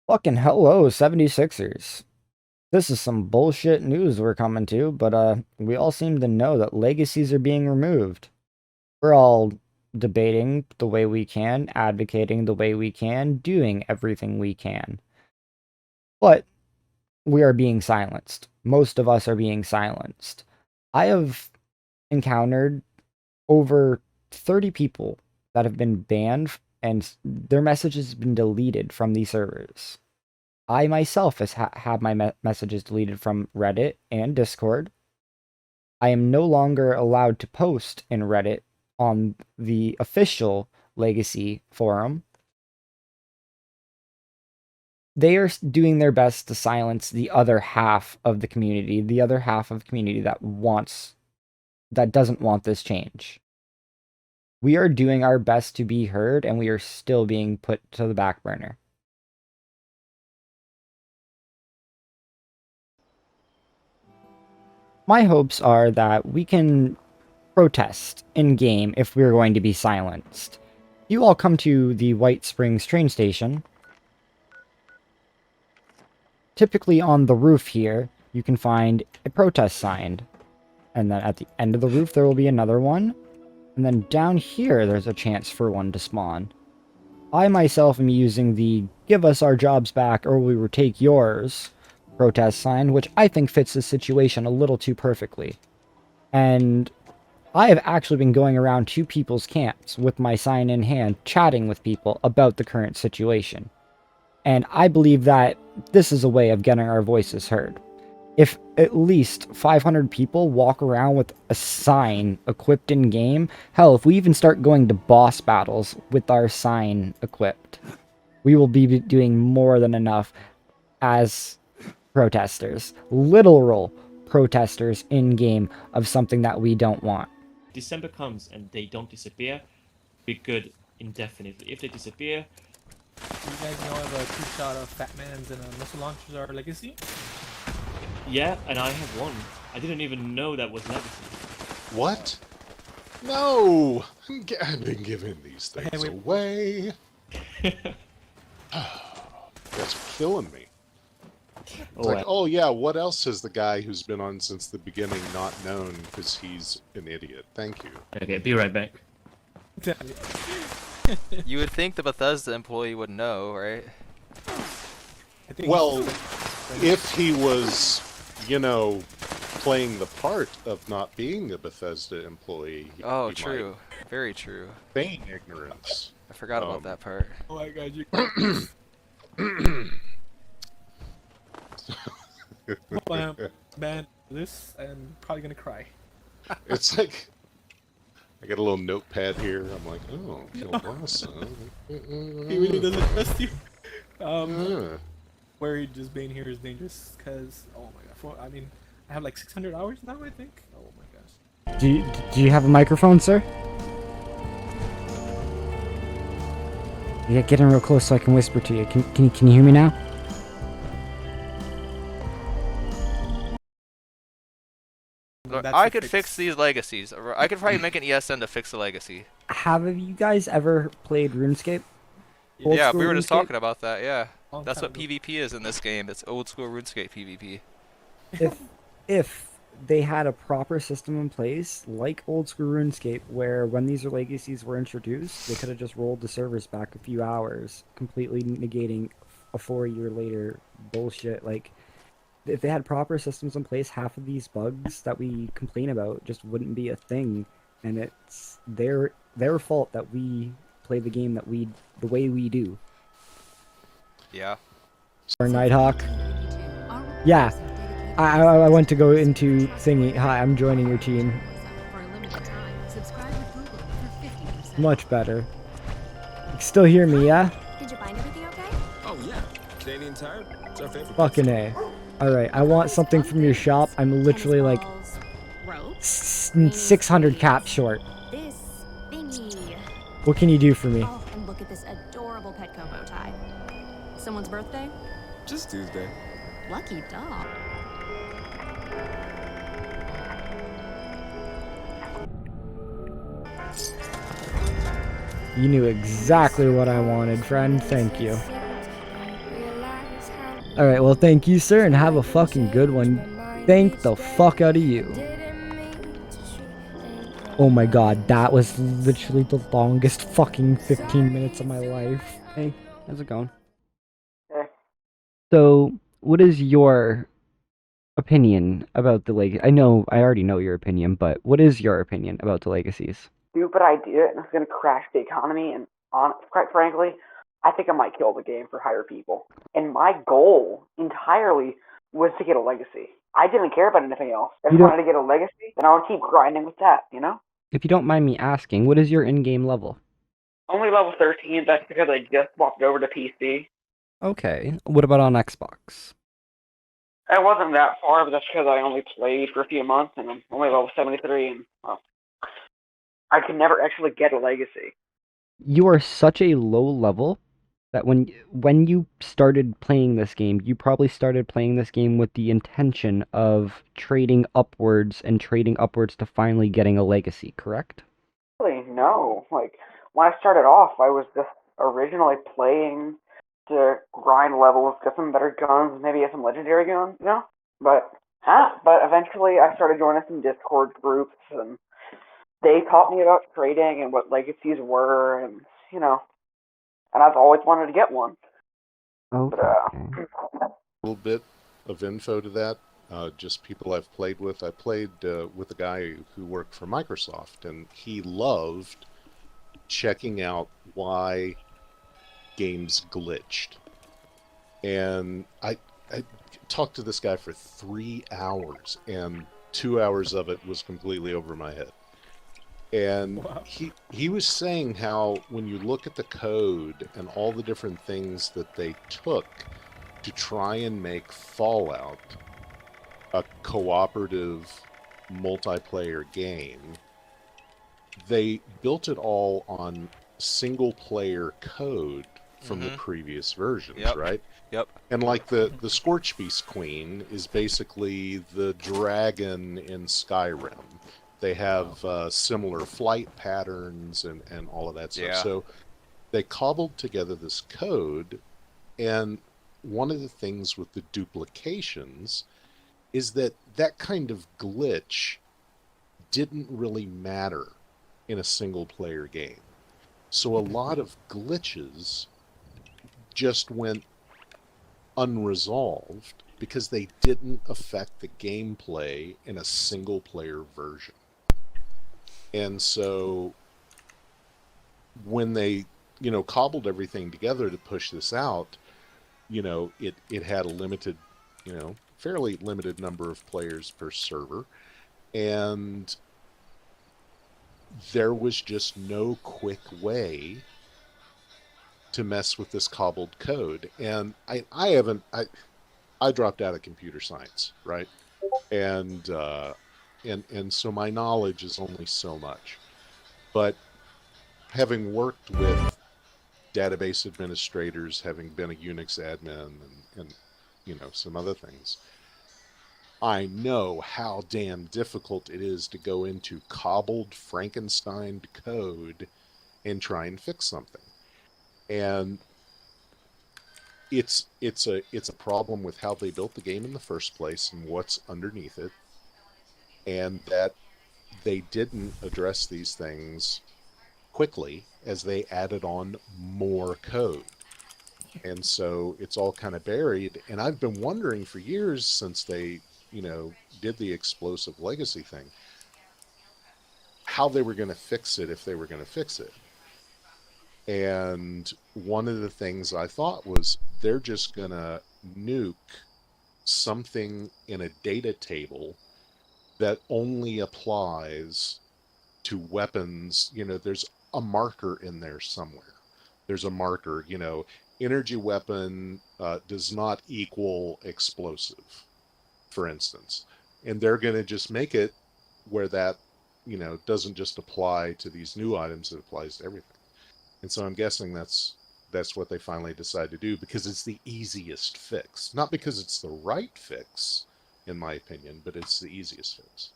Fucking hello, 76ers. This is some bullshit news we're coming to, but we all seem to know that legacies are being removed. We're all debating the way we can, advocating the way we can, doing everything we can. But we are being silenced. Most of us are being silenced. I have encountered over 30 people that have been banned and their messages have been deleted from these servers. I myself has had my messages deleted from Reddit and Discord. I am no longer allowed to post in Reddit on the official Legacy forum. They are doing their best to silence the other half of the community, the other half of the community that doesn't want this change. We are doing our best to be heard, and we are still being put to the back burner. My hopes are that we can protest in-game if we're going to be silenced. You all come to the White Springs train station. Typically on the roof here, you can find a protest sign. And then at the end of the roof, there will be another one. And then down here, there's a chance for one to spawn. I myself am using the "give us our jobs back or we will take yours" protest sign, which I think fits the situation a little too perfectly. And I have actually been going around to people's camps with my sign in hand, chatting with people about the current situation. And I believe that this is a way of getting our voices heard. If at least 500 people walk around with a sign equipped in game, hell, if we even start going to boss battles with our sign equipped, we will be doing more than enough as protesters, literal protesters in game of something that we don't want. December comes and they don't disappear, be good indefinitely. If they disappear, You guys know if a two-shot of Fat Mans and missile launchers are legacy? yeah, and I have one. I didn't even know that was legacy. What? No! I've been giving these things Okay, away. That's killing me. It's like, oh yeah, what else has the guy who's been on since the beginning not known because he's an idiot? Thank you. Okay, be right back. You would think the Bethesda employee would know, right? Well, if he was, you know, playing the part of not being a Bethesda employee. Oh, he true. Very true. might feign ignorance. I forgot about that part. Oh my god, you. Man, this, I'm probably gonna cry. It's like, I got a little notepad here. I'm like, oh, Kilbasa. He really doesn't trust you. Uh, Where just being here is dangerous, cause oh my god, I mean, I have like 600 hours now, I think. Oh my gosh. Do you have a microphone, sir? Yeah, get in real close so I can whisper to you. Can you hear me now? Look, That's I the could fix these legacies. I could probably make an ESN to fix the legacy. Have you guys ever played RuneScape? Old Yeah, school we were just RuneScape? talking about that, yeah. Long That's time what ago. PvP is in this game. It's old school RuneScape PvP. If they had a proper system in place, like old school RuneScape, where when these legacies were introduced, they could have just rolled the servers back a few hours, completely negating a 4 year later bullshit. Like, if they had proper systems in place, half of these bugs that we complain about just wouldn't be a thing, and it's their fault that we play the game the way we do. Yeah. Or Nighthawk. Yeah. I went to go into thingy. Hi, I'm joining your team. Much better. You can still hear me, yeah? Did you find everything okay? Oh yeah, Canadian Tire. It's our favorite. Fucking A. Alright, I want something from your shop. I'm literally like Rope, 600 caps short. this thingy. What can you do for me? Oh, and look at this adorable Petco bow tie. Someone's birthday? Just Tuesday. Lucky dog. You knew exactly what I wanted, friend. Thank you. All right, well, thank you, sir, and have a fucking good one. Thank the fuck out of you. Oh my god, that was literally the longest fucking 15 minutes of my life. Hey, how's it going? Eh, So, what is your opinion about the legacy? I know, I already know your opinion, but what is your opinion about the legacies? Stupid idea, and it's gonna crash the economy. And quite frankly, I think I might kill the game for higher people. And my goal entirely was to get a legacy. I didn't care about anything else. I You just don't, wanted to get a legacy, and I would keep grinding with that. if you don't mind me asking, what is your in-game level? Only level 13. That's because I just swapped over to PC. Okay, what about on Xbox? I wasn't that far, but that's because I only played for a few months, and I'm only level 73, and well, I could never actually get a legacy. You are such a low level that when you started playing this game, you probably started playing this game with the intention of trading upwards and trading upwards to finally getting a legacy, correct? Really, no. Like, when I started off, I was just originally playing to grind levels, get some better guns, maybe get some legendary guns. But eventually I started joining some Discord groups, and they taught me about trading and what legacies were, and I've always wanted to get one. But, Okay. A little bit of info to that. Just people I've played with. I played with a guy who worked for Microsoft, and he loved checking out why games glitched. And I talked to this guy for 3 hours, and 2 hours of it was completely over my head. And Wow. he was saying how when you look at the code and all the different things that they took to try and make Fallout a cooperative multiplayer game, they built it all on single player code from the previous versions, Yep. right? Yep. And like the Scorch Beast Queen is basically the dragon in Skyrim. They have similar flight patterns and all of that stuff. Yeah. So they cobbled together this code, and one of the things with the duplications is that that kind of glitch didn't really matter in a single player game. So a lot of glitches just went unresolved because they didn't affect the gameplay in a single player version. And so when they, cobbled everything together to push this out, it had a limited, fairly limited number of players per server. And there was just no quick way to mess with this cobbled code. And I dropped out of computer science, right? And so my knowledge is only so much. But having worked with database administrators, having been a Unix admin and some other things, I know how damn difficult it is to go into cobbled Frankenstein code and try and fix something. And it's a problem with how they built the game in the first place and what's underneath it, and that they didn't address these things quickly as they added on more code. And so it's all kind of buried. And I've been wondering for years since they, did the explosive legacy thing, how they were going to fix it if they were going to fix it. And one of the things I thought was they're just going to nuke something in a data table that only applies to weapons. There's a marker in there somewhere. There's a marker, energy weapon does not equal explosive, for instance. And they're going to just make it where that, doesn't just apply to these new items, it applies to everything. And so I'm guessing that's what they finally decide to do, because it's the easiest fix. Not because it's the right fix, in my opinion, but it's the easiest fix.